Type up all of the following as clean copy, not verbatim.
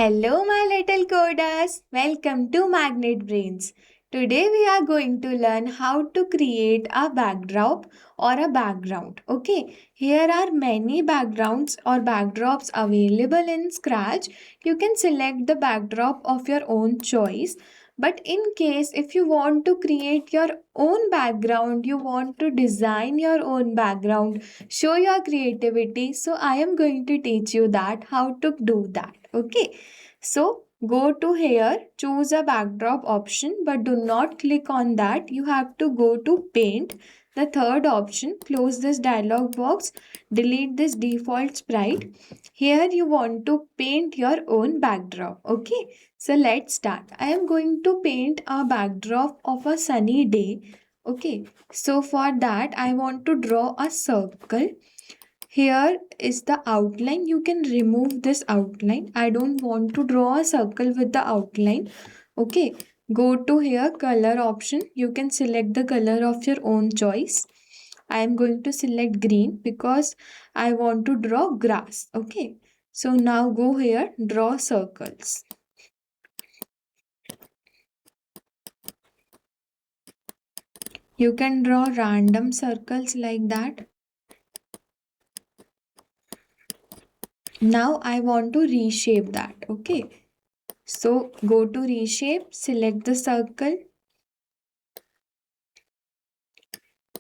Hello, my little coders. Welcome to Magnet Brains. Today, we are going to learn how to create a backdrop or a background. Okay, here are many backgrounds or backdrops available in Scratch. You can select the backdrop of your own choice. But in case if you want to create your own background, you want to design your own background, show your creativity. So I am going to teach you that how to do that. Okay. So go to here, choose a backdrop option, but do not click on that. You have to go to paint. The third option, close this dialog box, delete this default sprite. Here you want to paint your own backdrop. Okay, so let's start. I am going to paint a backdrop of a sunny day. Okay, so for that I want to draw a circle. Here is the outline. You can remove this outline. I don't want to draw a circle with the outline. Okay, go to here color option. You can select the color of your own choice. I am going to select green because I want to draw grass. Okay, so now go here, draw circles. You can draw random circles like that. Now I want to reshape that. Okay, so go to reshape, select the circle,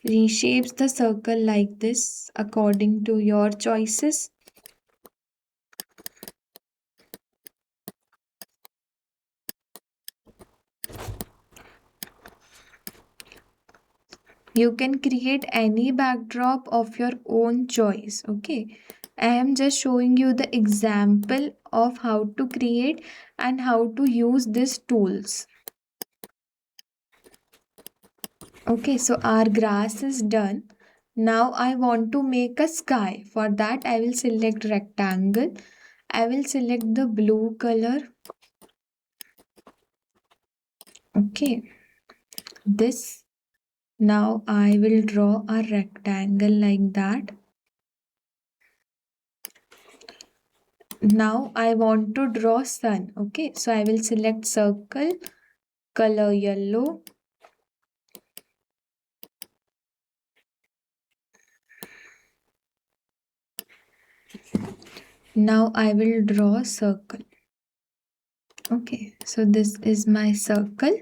reshapes the circle like this according to your choices. You can create any backdrop of your own choice. Okay, I am just showing you the example of how to create and how to use these tools. Okay, so our grass is done. Now I want to make a sky. For that I will select rectangle. I will select the blue color. Okay, this. Now I will draw a rectangle like that. Now I want to draw sun. Okay, so I will select circle, color yellow. Now I will draw a circle. Okay, so this is my circle.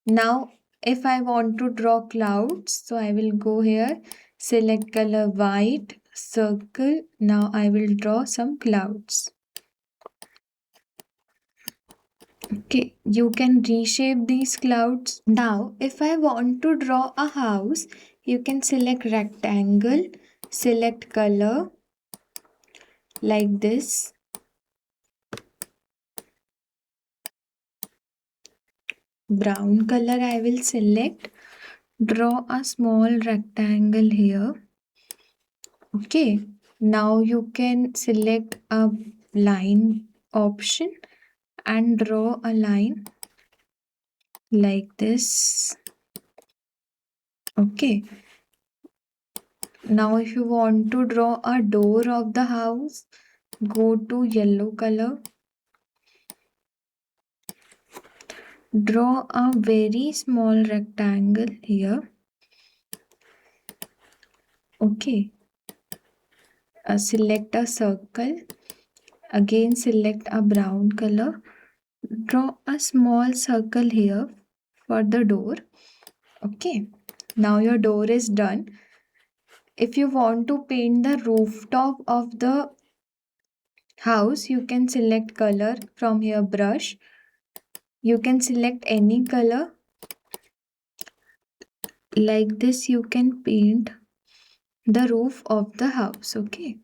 Now if I want to draw clouds, so I will go here, select color white, circle. Now I will draw some clouds. Okay, you can reshape these clouds. Now, if I want to draw a house, you can select rectangle, select color like this. Brown color I will select. Draw a small rectangle here. Okay, now you can select a line option and draw a line like this. Okay, now if you want to draw a door of the house, go to yellow color. Draw a very small rectangle here. Okay. Select a circle. Again select a brown color. Draw a small circle here for the door. Okay. Now your door is done. If you want to paint the rooftop of the house, you can select color from here brush. You can select any color. Like this you can paint the roof of the house. Okay,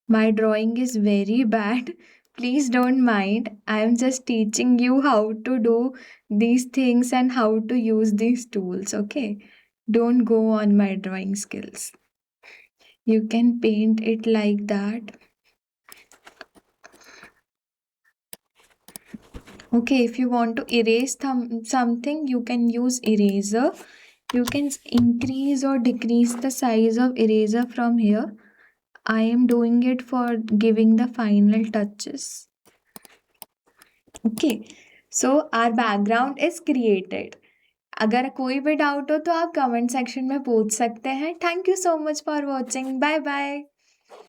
my drawing is very bad. Please don't mind. I am just teaching you how to do these things and how to use these tools. Okay, don't go on my drawing skills. You can paint it like that. Okay, if you want to erase something, you can use eraser. You can increase or decrease the size of eraser from here. I am doing it for giving the final touches. Okay, so our background is created. अगर कोई भी doubt हो तो आप comment section में पूछ सकते हैं। Thank you so much for watching. Bye bye.